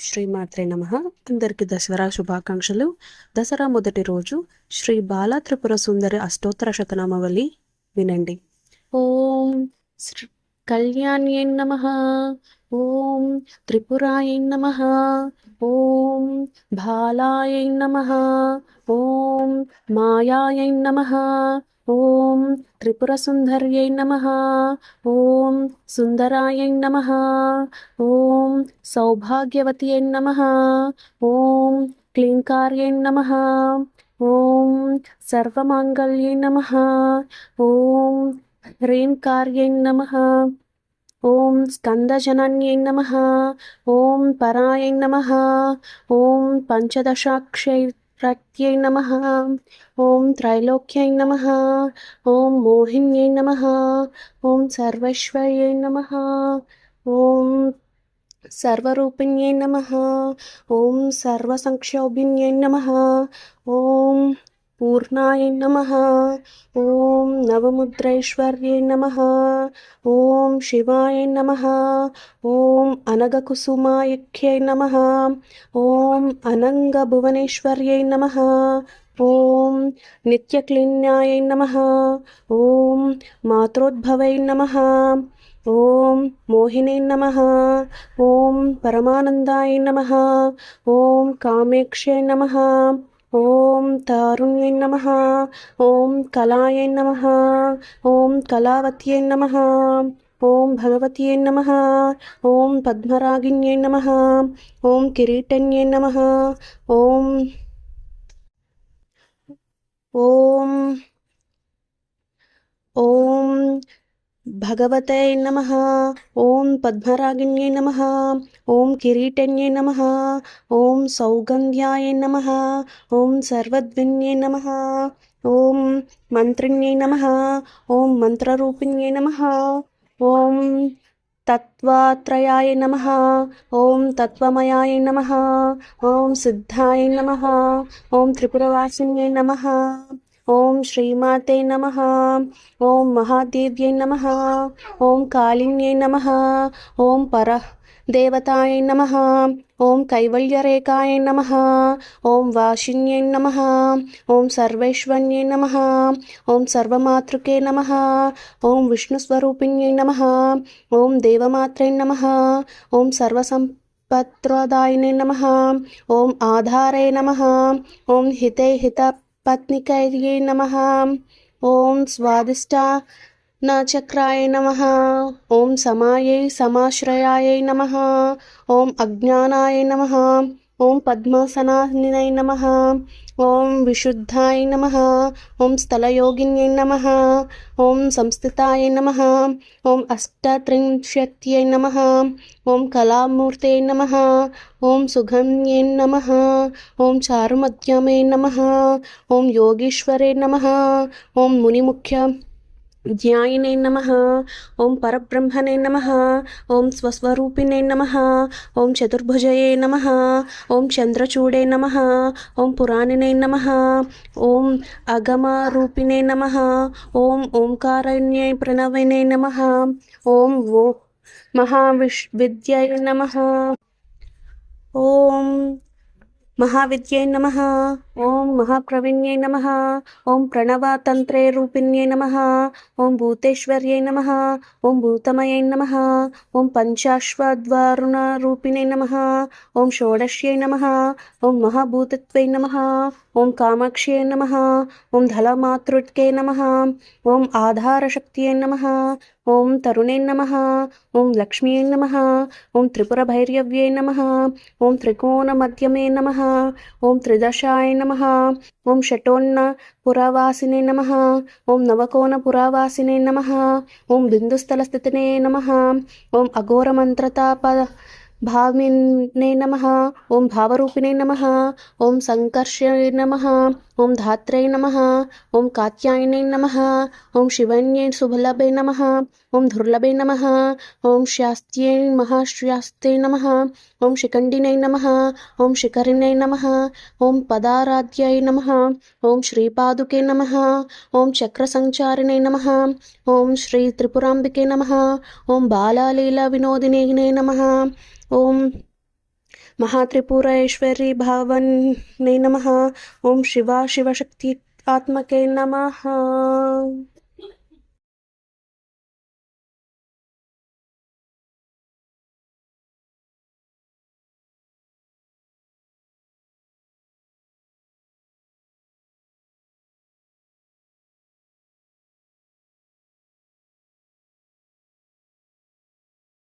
శ్రీమాత్రే నమః. అందరికీ దసరా శుభాకాంక్షలు. దసరా మొదటి రోజు శ్రీ బాలా త్రిపుర సుందరి అష్టోత్తర శతనామావళి వినండి. ఓం కళ్యాణ్యై నమః, ఓం త్రిపురాయై నమః, ఓం బాలాయై నమః, ఓం మాయాయై నమః, ఓం త్రిపురసుందర్యై నమః, ఓం సుందరాయై నమః, ఓం సౌభాగ్యవత్యై నమః, ఓం క్లీంకార్యై నమః, ఓం సర్వమాంగళ్యై నమః, ఓం హ్రీంకార్యై నమః, ఓం స్కందజనన్యై నమః, ఓం పరాయై నమః, ఓం పంచదశాక్షరత్యై నమః, ఓం త్రైలోక్యై నమః, ఓం మోహిన్యై నమః, ఓం సర్వేశ్వర్యై నమః, ఓం సర్వరూపిణ్యై నమః, ఓం సర్వసంక్షోభిన్యై నమః, ఓం పూర్ణాయై నమః, ఓం నవముద్రైశ్వర్యై నమః, ఓం శివాయ నమః, ఓం అనగకుసుమాయఖ్యై నమః, ఓం అనంగభువనేశ్వర్యై నమః, ఓం నిత్యక్లీన్యాయై నమః, ఓం మాతృద్భవై నమః, ఓం మోహినే నమః, ఓం పరమానందాయ నమః, ఓం కామేక్షై నమః, ఓం తారుణ్యై నమః, ఓం కళాయై నమః, ఓం కళావత్యై నమః, ఓం భగవత్యై నమః, ఓం పద్మరాగిణ్యై నమః, ఓం కిరీటన్యై నమః, ఓం ఓం ఓం భగవతే నమః, ఓం పద్మరాగిణ్యై నమః, ఓం కిరీటన్యై నమః, ఓం సౌగంధ్యాయ నమః, ఓం సర్వద్విన్యై నమః, ఓం మంత్రిణ్యై నమః, ఓం మంత్రరూపిణ్యై నమః, ఓం తత్వాత్రయాయ నమః, ఓం తత్వమయాయ నమః, ఓం సిద్ధాయ నమః, ఓం త్రిపురవాసిన్యై నమః, ఓం శ్రీమాతే నమః, ఓం మహాదేవ్యై నమః, ఓం కాళిన్యై నమః, ఓం పరదేవతాయ నమః, ఓం కైవల్యరేకాయ నమః, ఓం వాషిన్యై నమః, ఓం సర్వేశ్వర్యై నమః, ఓం సర్వమాతృకే నమః, ఓం విష్ణుస్వరూపిణ్యై నమః, ఓం దేవమాత్రే నమః, ఓం సర్వసంపత్ప్రదాయినే నమః, ఓం ఆధారే నమః, ఓం హితే హిత పత్నికైర్యై నమః, ఓం స్వాదిష్టానచక్రాయ నమః, ఓం సమాయై సమాశ్రయాయై నమః, ఓం అజ్ఞానాయ నమః, ఓం పద్మాసనానినై నమః, ఓం విశుద్ధాయ నమః, ఓం స్థలయోగిన్యై నమః, ఓం సంస్థితాయ నమః, ఓం అష్టత్రింశత్యై నమః, ఓం కళామూర్తే నమః, ఓం సుగమ్యై నమః, ఓం చారుమధ్యమే నమః, ఓం యోగీశ్వరే నమః, ఓం మునిముఖ్య జ్ఞాయినే నమః, ఓం పరబ్రహ్మణే నమః, ఓం స్వస్వరూపిణే నమః, ఓం చతుర్భుజయే నమః, ఓం చంద్రచూడే నమః, ఓం పురాణినే నమః, ఓం అగమరూపిణే నమః, ఓం ఓంకారణ్యై ప్రణవినే నమః, ఓం మహావిద్యై నమః, ఓం మహావిద్యై నమః, ఓం మహాప్రవీణ్యై నమః, ఓం ప్రణవతంత్రే రూపిణ్యై నమః, ఓం భూతేశ్వర్యై నమః, ఓం భూతమయై నమః, ఓం పంచాశ్వద్వారుణ రూపిణై నమః, ఓం షోడశ్యై నమః, ఓం మహాభూతత్వై నమః, ఓం కామాక్ష్యై నమః, ఓం ధలమాతృకే నమః, ఓం ఆధారశక్త్యై నమః, ఓం తరుణై నమః, ఓం లక్ష్మ్యై నమః, ఓం త్రిపురభైరవ్యై నమః, ఓం త్రికోణమధ్యమే నమః, ఓం త్రిదశాయ నమః, ఓం షటోన్నపురవాసినే నమః, ఓం నవకోణపురవాసినే నమః, ఓం బిందుస్థలస్థితినే నమః, ఓం అఘోరమంత్రతాప భామినే నమః, ఓం భావరూపిణే నమః, ఓం సంకర్షణే నమః, ఓం ధాత్రే నమః, ఓం కాత్యాయనే నమః, ఓం శివన్యై సులభే నమః, ఓం దుర్లభే నమః, ఓం శాస్త్యై మహాశాస్తే నమః, ఓం శిఖండినే నమః, ఓం శిఖరిణే నమః, ఓం పదారాధ్యై నమః, ఓం శ్రీపాదుకే నమః, ఓం చక్రసంచారిణే నమః, ఓం శ్రీ త్రిపురాంబికే నమః, ఓం బాలాలీలా వినోదినే నమః, ఓం महात्रिपुरेश्वरी भावन्यै नमः। ओम शिवा शिवशक्ति आत्मके नमः।